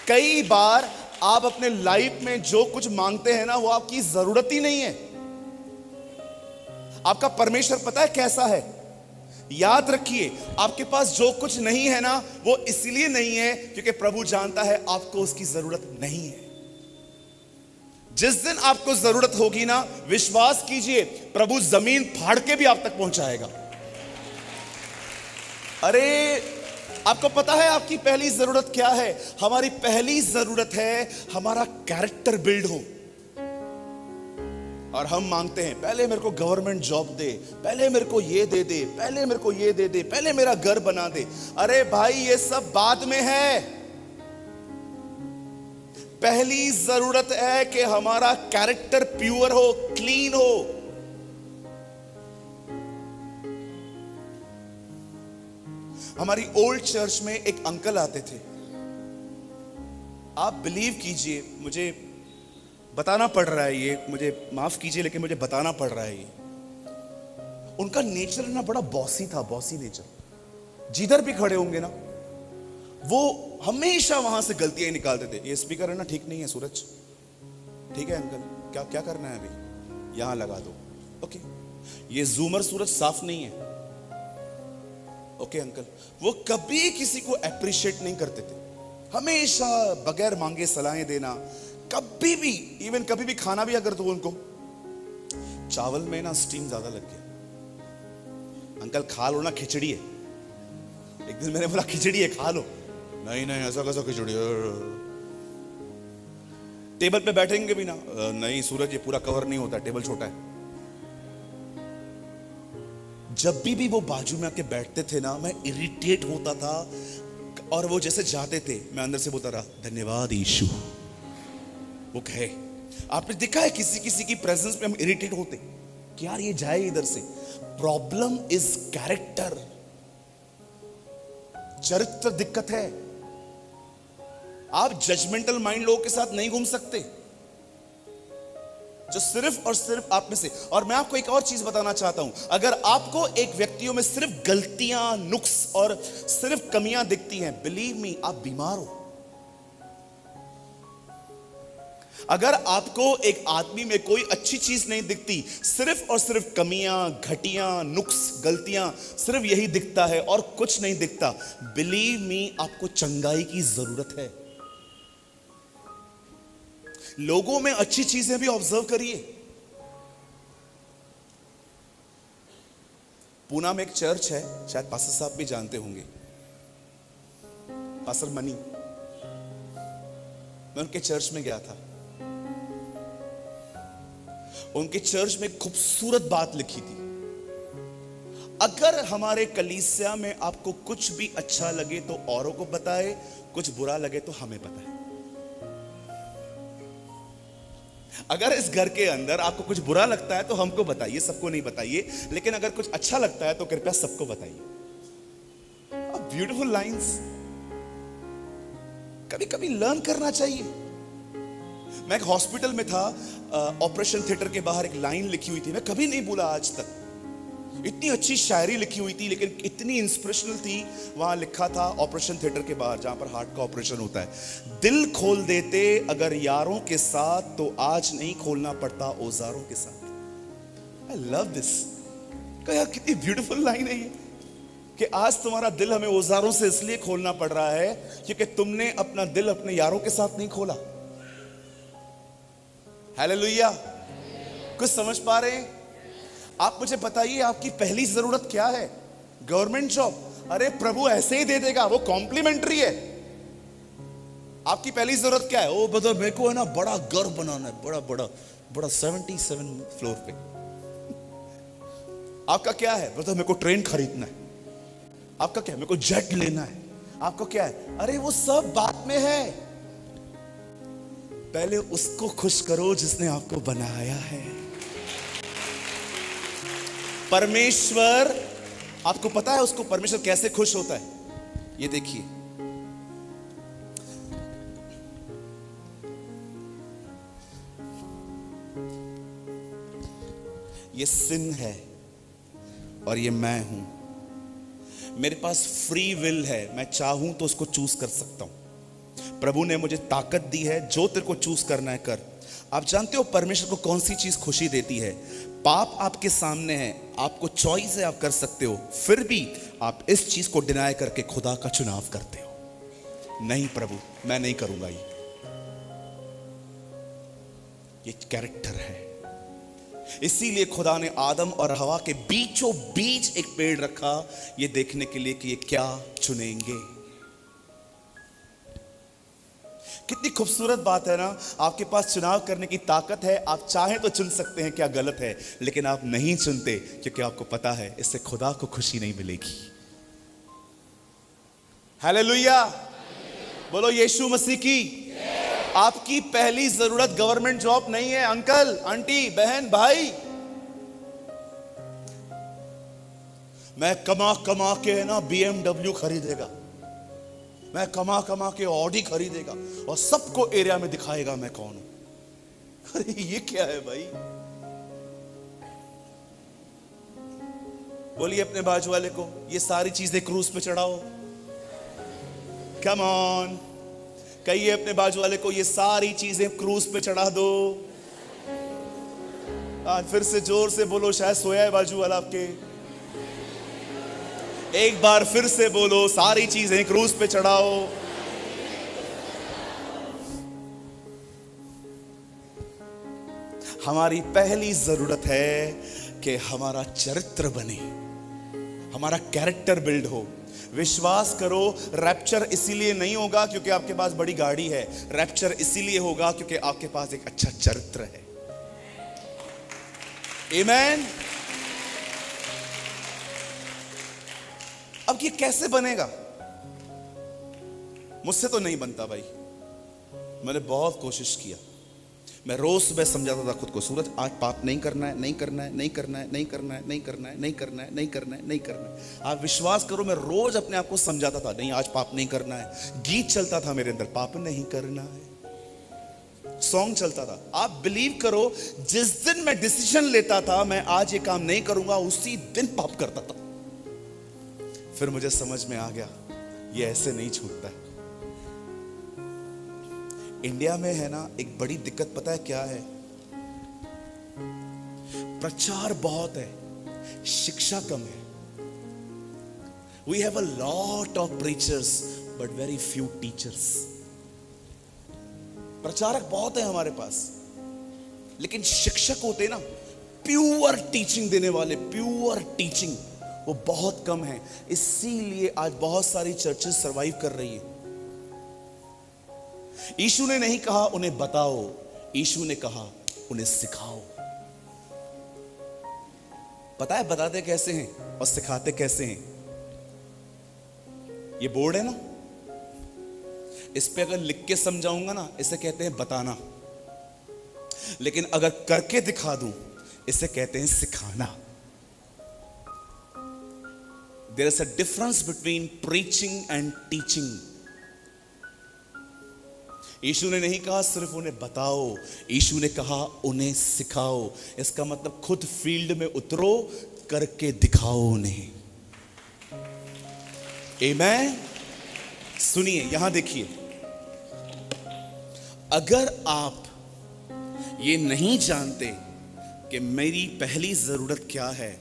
कई बार आप अपने लाइफ में जो कुछ मांगते हैं ना, वो आपकी जरूरत ही नहीं है। आपका परमेश्वर पता है कैसा है? याद रखिए, आपके पास जो कुछ नहीं है ना, वो इसलिए नहीं है क्योंकि प्रभु जानता है आपको उसकी जरूरत नहीं है। जिस दिन आपको जरूरत होगी ना, विश्वास कीजिए, प्रभु जमीन फाड़ के भी आप तक पहुंचाएगा। अरे, आपको पता है आपकी पहली जरूरत क्या है? हमारी पहली जरूरत है हमारा कैरेक्टर बिल्ड हो। और हम मांगते हैं, पहले मेरे को गवर्नमेंट जॉब दे, पहले मेरे को ये दे दे, पहले मेरे को ये दे दे, पहले मेरा घर बना दे। अरे भाई, ये सब बाद में है। पहली जरूरत है कि हमारा कैरेक्टर प्योर हो, क्लीन हो। हमारी ओल्ड चर्च में एक अंकल आते थे। आप बिलीव कीजिए, मुझे बताना पड़ रहा है ये, मुझे माफ कीजिए लेकिन मुझे बताना पड़ रहा है ये। उनका नेचर ना बड़ा बॉसी था, बॉसी नेचर। जिधर भी खड़े होंगे ना, वो हमेशा वहां से गलतियां ही निकालते थे। ये स्पीकर है ना, ठीक नहीं है सूरज, ठीक है अंकल, क्या क्या करना है अभी? यहां लगा दो। ओके। ये जूमर सूरज साफ नहीं है। Okay uncle. वो कभी किसी को अप्रिशिएट नहीं करते थे, हमेशा बगैर मांगे सलाहें देना। कभी भी, इवन कभी भी खाना भी अगर दो उनको, चावल में ना स्टीम ज्यादा लग गया, अंकल खा लो ना, खिचड़ी है। एक दिन मैंने बोला खिचड़ी है खा लो, नहीं नहीं ऐसा कैसा खिचड़ी है। टेबल पे बैठेंगे भी ना, नहीं सूरज ये पूरा कवर नहीं होता, टेबल छोटा है। जब भी वो बाजू में आके बैठते थे ना, मैं इरिटेट होता था। और वो जैसे जाते थे, मैं अंदर से बोलता रहा, धन्यवाद यीशु। वो कहे, आपने देखा है किसी किसी की प्रेजेंस में हम इरिटेट होते कि यार ये जाए इधर से। प्रॉब्लम इज कैरेक्टर, चरित्र दिक्कत है। आप जजमेंटल माइंड लोगों के साथ नहीं घूम सकते, जो सिर्फ और सिर्फ आप में से। और मैं आपको एक और चीज बताना चाहता हूं, अगर आपको एक व्यक्तियों में सिर्फ गलतियां, नुक्स और सिर्फ कमियां दिखती हैं, बिलीव मी, आप बीमार हो। अगर आपको एक आदमी में कोई अच्छी चीज नहीं दिखती, सिर्फ और सिर्फ कमियां, घटियां, नुक्स, गलतियां, सिर्फ यही दिखता है और कुछ नहीं दिखता, बिलीव मी, आपको चंगाई की जरूरत है। लोगों में अच्छी चीजें भी ऑब्जर्व करिए। पूना में एक चर्च है, शायद पास्टर साहब भी जानते होंगे, पास्टर मनी। मैं उनके चर्च में गया था। उनके चर्च में खूबसूरत बात लिखी थी, अगर हमारे कलीसिया में आपको कुछ भी अच्छा लगे तो औरों को बताए, कुछ बुरा लगे तो हमें बताए। अगर इस घर के अंदर आपको कुछ बुरा लगता है तो हमको बताइए, सबको नहीं बताइए। लेकिन अगर कुछ अच्छा लगता है तो कृपया सबको बताइए। ब्यूटीफुल लाइंस कभी कभी लर्न करना चाहिए। मैं एक हॉस्पिटल में था, ऑपरेशन थिएटर के बाहर एक लाइन लिखी हुई थी, मैं कभी नहीं भूला आज तक। इतनी अच्छी शायरी लिखी हुई थी, लेकिन इतनी इंस्पिरेशनल थी। वहां लिखा था, ऑपरेशन थिएटर के बाहर जहां पर हार्ट का ऑपरेशन होता है, दिल खोल देते अगर यारों के साथ तो आज नहीं खोलना पड़ता औजारों के साथ। I love this. क्या कितनी ब्यूटीफुल लाइन है ये, कि आज तुम्हारा दिल हमें औजारों से इसलिए खोलना पड़ रहा है क्योंकि तुमने अपना दिल अपने यारों के साथ नहीं खोला। हालेलुया। कुछ समझ पा रहे हैं? आप मुझे बताइए, आपकी पहली जरूरत क्या है? Government job? अरे प्रभु ऐसे ही दे देगा, वो कॉम्प्लीमेंट्री है। आपकी पहली जरूरत क्या है? ओ बता, मेरे को है ना बड़ा घर बनाना है, बड़ा बड़ा बड़ा 77 फ्लोर पे। आपका क्या है? बता, मेरे को ट्रेन खरीदना है। आपका क्या है? मेरे को जेट लेना है। आपको क्या है? अरे वो सब बात में है, पहले उसको खुश करो जिसने आपको बनाया है। परमेश्वर, आपको पता है उसको परमेश्वर कैसे खुश होता है? ये देखिए, ये सिन है और ये मैं हूं। मेरे पास फ्री विल है, मैं चाहूं तो उसको चूज कर सकता हूं। प्रभु ने मुझे ताकत दी है, जो तेरे को चूज करना है कर। आप जानते हो परमेश्वर को कौन सी चीज खुशी देती है? पाप आपके सामने है, आपको चॉइस है, आप कर सकते हो, फिर भी आप इस चीज को डिनाय करके खुदा का चुनाव करते हो। नहीं प्रभु, मैं नहीं करूंगा ये कैरेक्टर है। इसीलिए खुदा ने आदम और हवा के बीचों बीच एक पेड़ रखा, ये देखने के लिए कि ये क्या चुनेंगे। कितनी खूबसूरत बात है ना। आपके पास चुनाव करने की ताकत है, आप चाहें तो चुन सकते हैं क्या गलत है, लेकिन आप नहीं चुनते क्योंकि आपको पता है इससे खुदा को खुशी नहीं मिलेगी। हालेलुया, बोलो यीशु मसीह की। आपकी पहली जरूरत गवर्नमेंट जॉब नहीं है अंकल, आंटी, बहन, भाई। मैं कमा कमा के ना BMW खरीदेगा, मैं कमा कमा के ऑडी खरीदेगा और सबको एरिया में दिखाएगा मैं कौन हूं। अरे ये क्या है भाई? बोलिए अपने बाजू वाले को, ये सारी चीजें क्रूज पे चढ़ाओ। कम ऑन, कहिए अपने बाजू वाले को, ये सारी चीजें क्रूज पे चढ़ा दो। आज फिर से जोर से बोलो, शायद सोया है बाजू वाला आपके। एक बार फिर से बोलो, सारी चीजें क्रूज पे चढ़ाओ। हमारी पहली जरूरत है कि हमारा चरित्र बने, हमारा कैरेक्टर बिल्ड हो। विश्वास करो, रैप्चर इसीलिए नहीं होगा क्योंकि आपके पास बड़ी गाड़ी है, रैप्चर इसीलिए होगा क्योंकि आपके पास एक अच्छा चरित्र है। आमीन। अब ये कैसे बनेगा? मुझसे तो नहीं बनता भाई, मैंने बहुत कोशिश किया। मैं रोज सुबह समझाता था खुद को, सूरज आज पाप नहीं करना है, नहीं करना है, नहीं करना है, नहीं करना है, नहीं करना है, नहीं करना है, नहीं करना है, नहीं करना है। आप विश्वास करो, मैं रोज अपने आप को समझाता था, नहीं आज पाप नहीं करना है। गीत चलता था मेरे अंदर, पाप नहीं करना है, सॉन्ग चलता था। आप बिलीव करो, जिस दिन मैं डिसीजन लेता था मैं आज ये काम नहीं करूंगा, उसी दिन पाप करता था। फिर मुझे समझ में आ गया ये ऐसे नहीं छूटता है। इंडिया में है ना एक बड़ी दिक्कत, पता है क्या है? प्रचार बहुत है, शिक्षा कम है। We have a lot of preachers but very few teachers. प्रचारक बहुत है हमारे पास, लेकिन शिक्षक होते ना, प्योर टीचिंग देने वाले, प्योर टीचिंग, वो बहुत कम है। इसीलिए आज बहुत सारी चर्चेस सरवाइव कर रही है। यीशु ने नहीं कहा उन्हें बताओ, यीशु ने कहा उन्हें सिखाओ। पता है बताते कैसे हैं और सिखाते कैसे हैं? ये बोर्ड है ना, इस पे अगर लिख के समझाऊंगा ना, इसे कहते हैं बताना। लेकिन अगर करके दिखा दूं, इसे कहते हैं सिखाना। There is a difference between preaching and teaching. यीशु ने नहीं कहा सिर्फ उन्हें बताओ, यीशु ने कहा उन्हें सिखाओ। इसका मतलब खुद फील्ड में उतरो, करके दिखाओ उन्हें। आमीन। सुनिए, यहां देखिए, अगर आप ये नहीं जानते कि मेरी पहली जरूरत क्या है,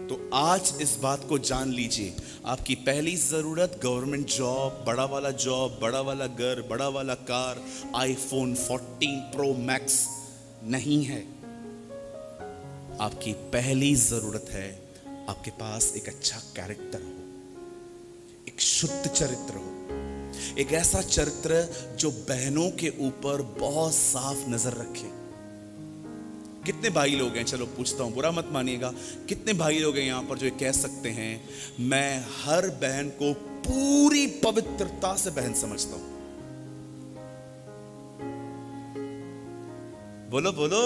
तो आज इस बात को जान लीजिए, आपकी पहली जरूरत गवर्नमेंट जॉब, बड़ा वाला जॉब, बड़ा वाला घर, बड़ा वाला कार, iPhone 14 Pro Max नहीं है। आपकी पहली जरूरत है आपके पास एक अच्छा कैरेक्टर हो, एक शुद्ध चरित्र हो, एक ऐसा चरित्र जो बहनों के ऊपर बहुत साफ नजर रखे। कितने भाई लोग हैं, चलो पूछता हूं, बुरा मत मानिएगा, कितने भाई लोग हैं यहां पर जो ये कह सकते हैं मैं हर बहन को पूरी पवित्रता से बहन समझता हूं? बोलो बोलो,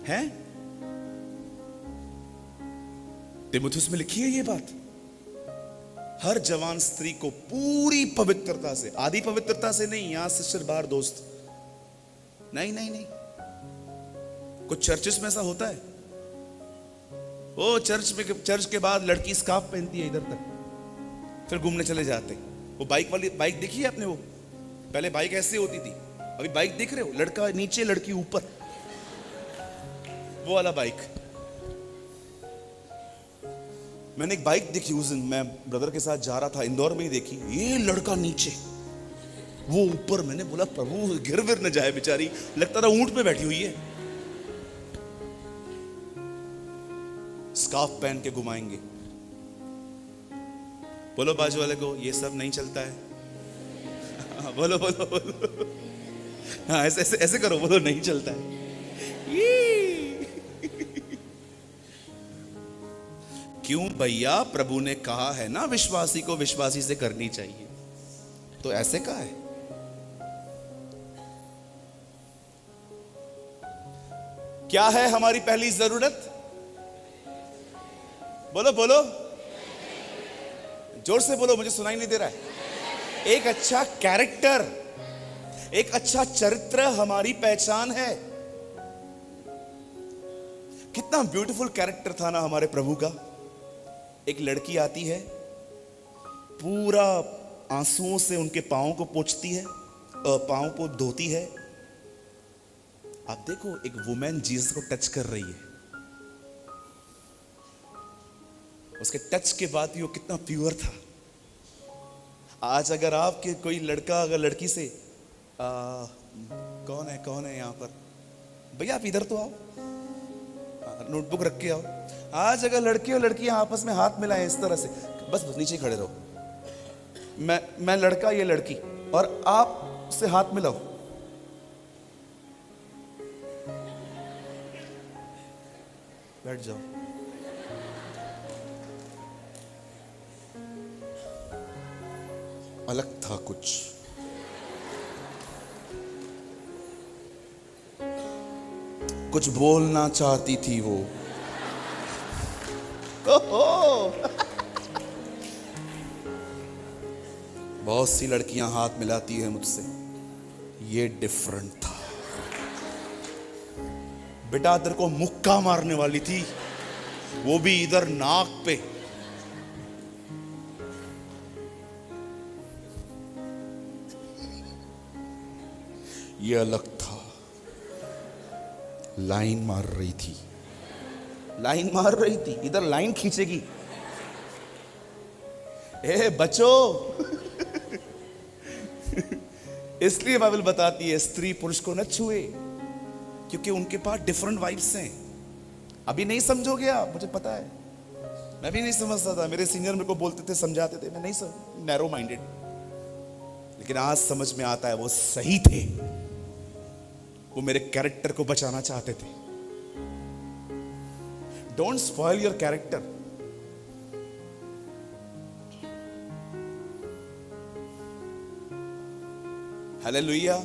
है? तीमुथियुस में लिखी है ये बात। हर जवान स्त्री को पूरी पवित्रता से, आधी पवित्रता से नहीं, यहां सिस्टर बार दोस्त, नहीं नहीं नहीं। कुछ चर्चेस में ऐसा होता है, वो चर्च के बाद लड़की स्कार्फ पहनती है इधर तक, फिर घूमने चले जाते हैं। वो बाइक वाली, बाइक देखी है आपने? वो पहले बाइक ऐसे होती थी, अभी बाइक देख रहे हो, लड़का नीचे लड़की ऊपर, वो वाला बाइक। मैंने एक बाइक देखी उस दिन, मैं ब्रदर के साथ जा रहा था, इंदौर में ही देखी, ये लड़का नीचे वो ऊपर। मैंने बोला प्रभु गिर विर न जाए बेचारी, लगता था ऊंट पे बैठी हुई है। स्कार्फ पहन के घुमाएंगे। बोलो बाजू वाले को, ये सब नहीं चलता है। बोलो बोलो बोलो, हाँ ऐसे ऐसे ऐसे करो, बोलो नहीं चलता है। क्यों भैया, प्रभु ने कहा है ना विश्वासी को विश्वासी से करनी चाहिए, तो ऐसे का है। क्या है हमारी पहली जरूरत? बोलो बोलो, जोर से बोलो, मुझे सुनाई नहीं दे रहा है। एक अच्छा कैरेक्टर, एक अच्छा चरित्र हमारी पहचान है। कितना ब्यूटीफुल कैरेक्टर था ना हमारे प्रभु का। एक लड़की आती है, पूरा आंसुओं से उनके पांवों को पोंछती है, पांवों को धोती है। आप देखो, एक वुमेन जीसस को टच कर रही है, उसके टच के बाद भी वो कितना प्योर था। आज अगर आपके कोई लड़का अगर लड़की से कौन है यहाँ पर, भैया आप इधर तो आओ, नोटबुक रख के आओ। आज अगर लड़के और लड़कियां आपस में हाथ मिलाएं इस तरह से, बस नीचे खड़े रहो, मैं लड़का ये लड़की, और आप उससे हाथ मिलाओ, बैठ जाओ। अलग था कुछ। कुछ बोलना चाहती थी वो। बहुत सी लड़कियां हाथ मिलाती हैं मुझसे, ये डिफरेंट था। बेटा तेरे को मुक्का मारने वाली थी, वो भी इधर नाक पे। ये अलग था। लाइन मार रही थी, लाइन मार रही थी, इधर लाइन खींचेगी। ए बच्चो। इसलिए बाइबल बताती है स्त्री पुरुष को न छुए, क्योंकि उनके पास डिफरेंट वाइब्स हैं। अभी नहीं समझोगे आप, मुझे पता है, मैं भी नहीं समझता था। मेरे सीनियर मेरे को बोलते थे, समझाते थे, मैं नहीं समझ, नैरो माइंडेड। लेकिन आज समझ में आता है वो सही थे, वो मेरे कैरेक्टर को बचाना चाहते थे। Don't spoil your character. Hallelujah.